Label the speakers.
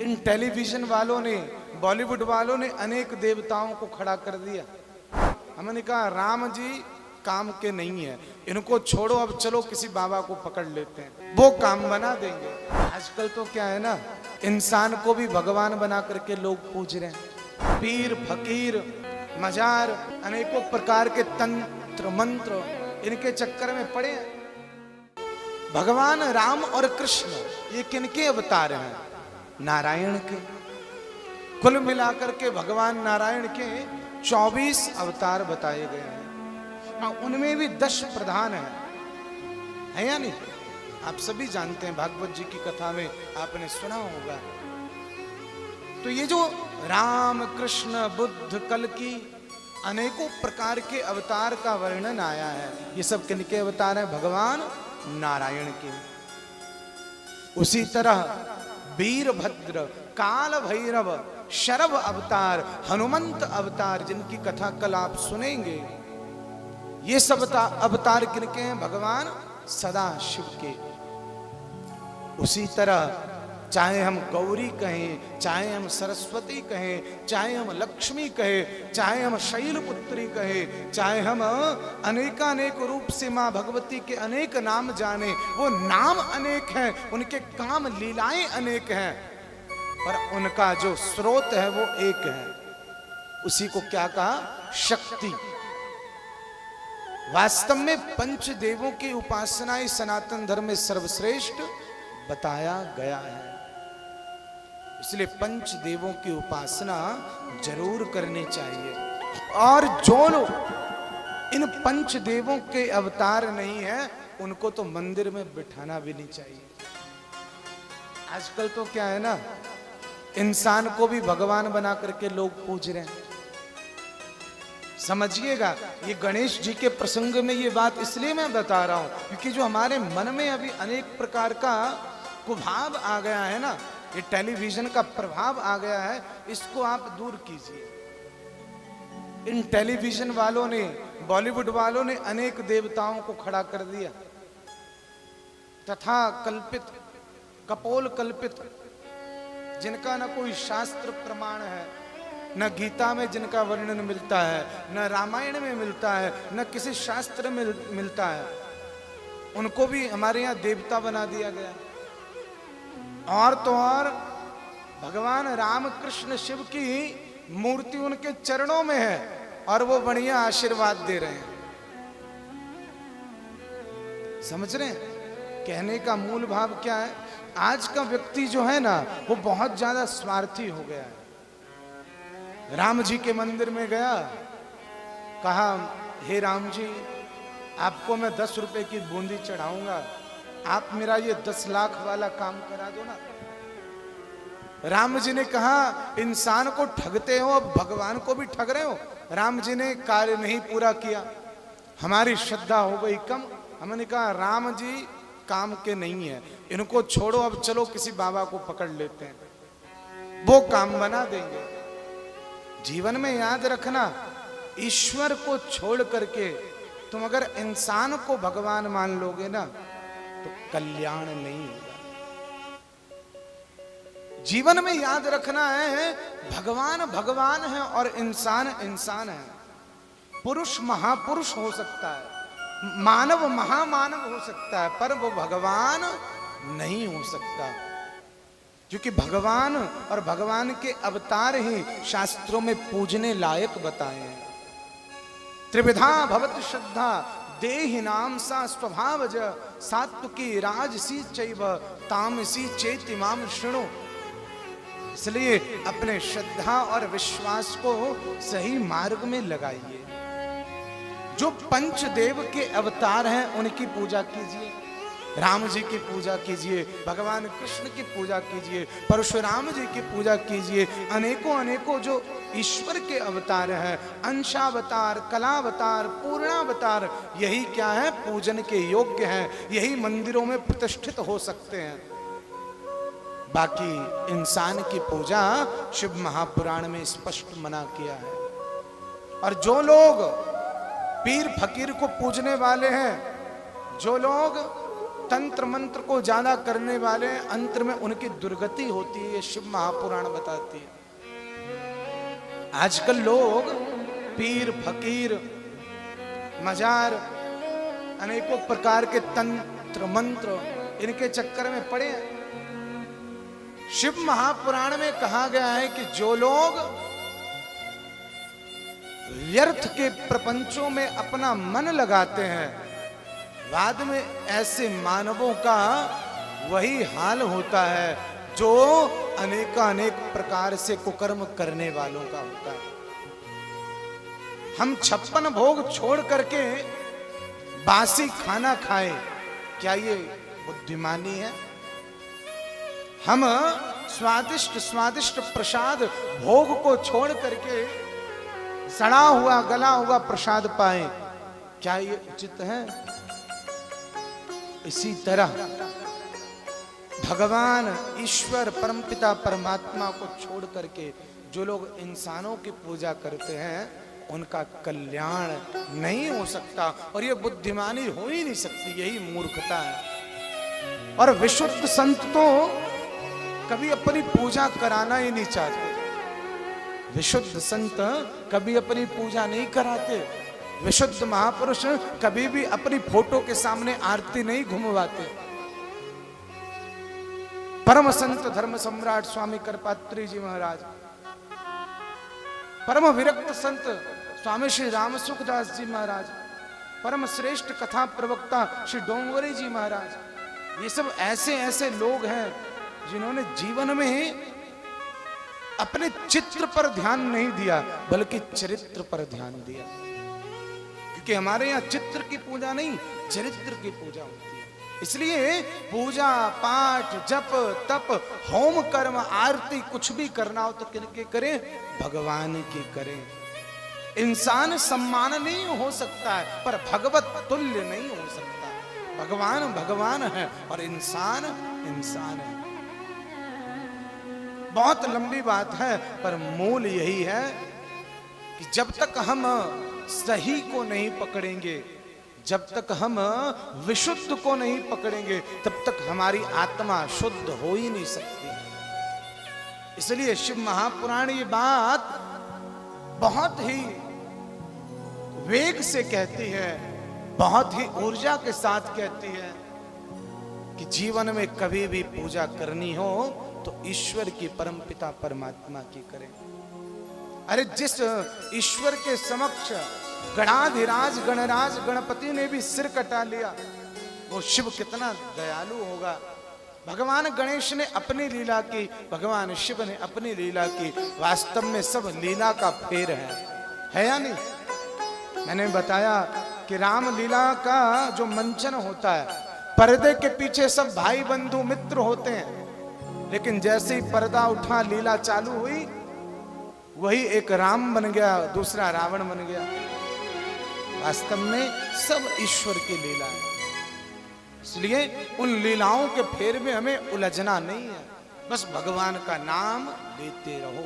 Speaker 1: In television वालों ने, बॉलीवुड वालों ने अनेक देवताओं को खड़ा कर दिया। हमने कहा राम जी काम के नहीं है, इनको छोड़ो, अब चलो किसी बाबा को पकड़ लेते हैं, वो काम बना देंगे। आजकल तो क्या है ना, इंसान को भी भगवान बना करके लोग पूज रहे हैं। पीर फकीर मजार अनेकों प्रकार के तंत्र मंत्र इनके चक्कर में पड़े हैं। भगवान राम और कृष्ण ये किनके अवतार हैं? नारायण के। कुल मिलाकर के भगवान नारायण के 24 अवतार बताए गए हैं। उनमें भी 10 प्रधान है या नहीं? आप सभी जानते हैं, भागवत जी की कथा में आपने सुना होगा। तो ये जो राम कृष्ण बुद्ध कल की अनेकों प्रकार के अवतार का वर्णन आया है, ये सब किनके अवतार है? भगवान नारायण के। उसी तरह वीरभद्र, काल भैरव, शरभ अवतार, हनुमंत अवतार, जिनकी कथा कल आप सुनेंगे, ये सब अवतार किनके हैं? भगवान सदा शिव के। उसी तरह चाहे हम गौरी कहें, चाहे हम सरस्वती कहें, चाहे हम लक्ष्मी कहें, चाहे हम शैलपुत्री कहें, चाहे हम अनेकानेक रूप से मां भगवती के अनेक नाम जाने, वो नाम अनेक हैं, उनके काम लीलाएं अनेक हैं, पर उनका जो स्रोत है वो एक है। उसी को क्या कहा? शक्ति। वास्तव में पंच देवों की उपासना इस सनातन धर्म में सर्वश्रेष्ठ बताया गया है। इसलिए पंच देवों की उपासना जरूर करनी चाहिए। और जो लोग इन पंच देवों के अवतार नहीं है, उनको तो मंदिर में बिठाना भी नहीं चाहिए। आजकल तो क्या है ना, इंसान को भी भगवान बना करके लोग पूज रहे हैं। समझिएगा, ये गणेश जी के प्रसंग में ये बात इसलिए मैं बता रहा हूं, क्योंकि जो हमारे मन में अभी अनेक प्रकार का कुभाव आ गया है ना, ये टेलीविजन का प्रभाव आ गया है, इसको आप दूर कीजिए। इन टेलीविजन वालों ने, बॉलीवुड वालों ने अनेक देवताओं को खड़ा कर दिया, तथा कल्पित, कपोल कल्पित, जिनका न कोई शास्त्र प्रमाण है, न गीता में जिनका वर्णन मिलता है, न रामायण में मिलता है, न किसी शास्त्र में मिलता है, उनको भी हमारे यहाँ देवता बना दिया गया। और तो और भगवान राम कृष्ण शिव की मूर्ति उनके चरणों में है और वो बढ़िया आशीर्वाद दे रहे हैं। समझ रहे हैं? कहने का मूल भाव क्या है? आज का व्यक्ति जो है ना, वो बहुत ज्यादा स्वार्थी हो गया है। राम जी के मंदिर में गया, कहा हे राम जी, आपको मैं 10 रुपए की बूंदी चढ़ाऊंगा, आप मेरा ये 10 लाख वाला काम करा दो ना। राम जी ने कहा इंसान को ठगते हो, अब भगवान को भी ठग रहे हो। राम जी ने कार्य नहीं पूरा किया, हमारी श्रद्धा हो गई कम। हमने कहा राम जी काम के नहीं है, इनको छोड़ो, अब चलो किसी बाबा को पकड़ लेते हैं, वो काम बना देंगे। जीवन में याद रखना, ईश्वर को छोड़ करके तुम अगर इंसान को भगवान मान लोगे ना, तो कल्याण नहीं होगा। जीवन में याद रखना है, भगवान भगवान है और इंसान इंसान है। पुरुष महापुरुष हो सकता है, मानव महामानव हो सकता है, पर वो भगवान नहीं हो सकता, क्योंकि भगवान और भगवान के अवतार ही शास्त्रों में पूजने लायक बताए हैं। त्रिविधा भवत श्रद्धा देहि नाम सा स्वभावज, सात्विकी राजसी चैव तामसी चेति माम शृणु। इसलिए अपने श्रद्धा और विश्वास को सही मार्ग में लगाइए। जो पंचदेव के अवतार हैं उनकी पूजा कीजिए, राम जी की पूजा कीजिए, भगवान कृष्ण की पूजा कीजिए, परशुराम जी की पूजा कीजिए। अनेकों अनेकों जो ईश्वर के अवतार हैं, अंशावतार, कलावतार, पूर्णावतार, यही क्या है? पूजन के योग्य हैं, यही मंदिरों में प्रतिष्ठित हो सकते हैं। बाकी इंसान की पूजा शिव महापुराण में स्पष्ट मना किया है। और जो लोग पीर फकीर को पूजने वाले हैं, जो लोग तंत्र मंत्र को ज्यादा करने वाले अंतर में उनकी दुर्गति होती है, ये शिव महापुराण बताती है। आजकल लोग पीर फकीर मजार अनेकों प्रकार के तंत्र मंत्र इनके चक्कर में पड़े हैं। शिव महापुराण में कहा गया है कि जो लोग व्यर्थ के प्रपंचों में अपना मन लगाते हैं, बाद में ऐसे मानवों का वही हाल होता है जो अनेकानेक प्रकार से कुकर्म करने वालों का होता है। हम 56 भोग छोड़ करके बासी खाना खाएं, क्या ये बुद्धिमानी है? हम स्वादिष्ट स्वादिष्ट प्रसाद भोग को छोड़ करके सड़ा हुआ गला हुआ प्रसाद पाए, क्या ये उचित है? इसी तरह भगवान ईश्वर परमपिता परमात्मा को छोड़ करके जो लोग इंसानों की पूजा करते हैं उनका कल्याण नहीं हो सकता, और ये बुद्धिमानी हो ही नहीं सकती, यही मूर्खता है। और विशुद्ध संत तो कभी अपनी पूजा कराना ही नहीं चाहते। विशुद्ध संत कभी अपनी पूजा नहीं कराते। विशुद्ध महापुरुष कभी भी अपनी फोटो के सामने आरती नहीं घुमवाते। परम संत धर्म सम्राट स्वामी करपात्री जी महाराज, परम विरक्त संत स्वामी श्री राम सुखदास जी महाराज, परम श्रेष्ठ कथा प्रवक्ता श्री डोंगरी जी महाराज, ये सब ऐसे ऐसे लोग हैं जिन्होंने जीवन में अपने चित्र पर ध्यान नहीं दिया बल्कि चरित्र पर ध्यान दिया। क्योंकि हमारे यहाँ चित्र की पूजा नहीं, चरित्र की पूजा होती है। इसलिए पूजा पाठ जप तप होम कर्म आरती कुछ भी करना हो तो किनके करें? भगवान की करें। इंसान सम्मान नहीं हो सकता है पर भगवत तुल्य नहीं हो सकता। भगवान भगवान है और इंसान इंसान है। बहुत लंबी बात है पर मूल यही है कि जब तक हम सही को नहीं पकड़ेंगे, जब तक हम विशुद्ध को नहीं पकड़ेंगे, तब तक हमारी आत्मा शुद्ध हो ही नहीं सकती। इसलिए शिव महापुराण ये बात बहुत ही वेग से कहती है, बहुत ही ऊर्जा के साथ कहती है कि जीवन में कभी भी पूजा करनी हो तो ईश्वर की परमपिता परमात्मा की करें। अरे जिस ईश्वर के समक्ष गणाधिराज गणराज गणपति ने भी सिर कटा लिया, वो शिव कितना दयालु होगा। भगवान गणेश ने अपनी लीला की, भगवान शिव ने अपनी लीला की। वास्तव में सब लीला का फेर है या नहीं? मैंने बताया कि राम लीला का जो मंचन होता है, पर्दे के पीछे सब भाई बंधु मित्र होते हैं, लेकिन जैसे ही पर्दा उठा लीला चालू हुई, वही एक राम बन गया, दूसरा रावण बन गया। वास्तव में सब ईश्वर की लीला है। इसलिए उन लीलाओं के फेर में हमें उलझना नहीं है, बस भगवान का नाम लेते रहो।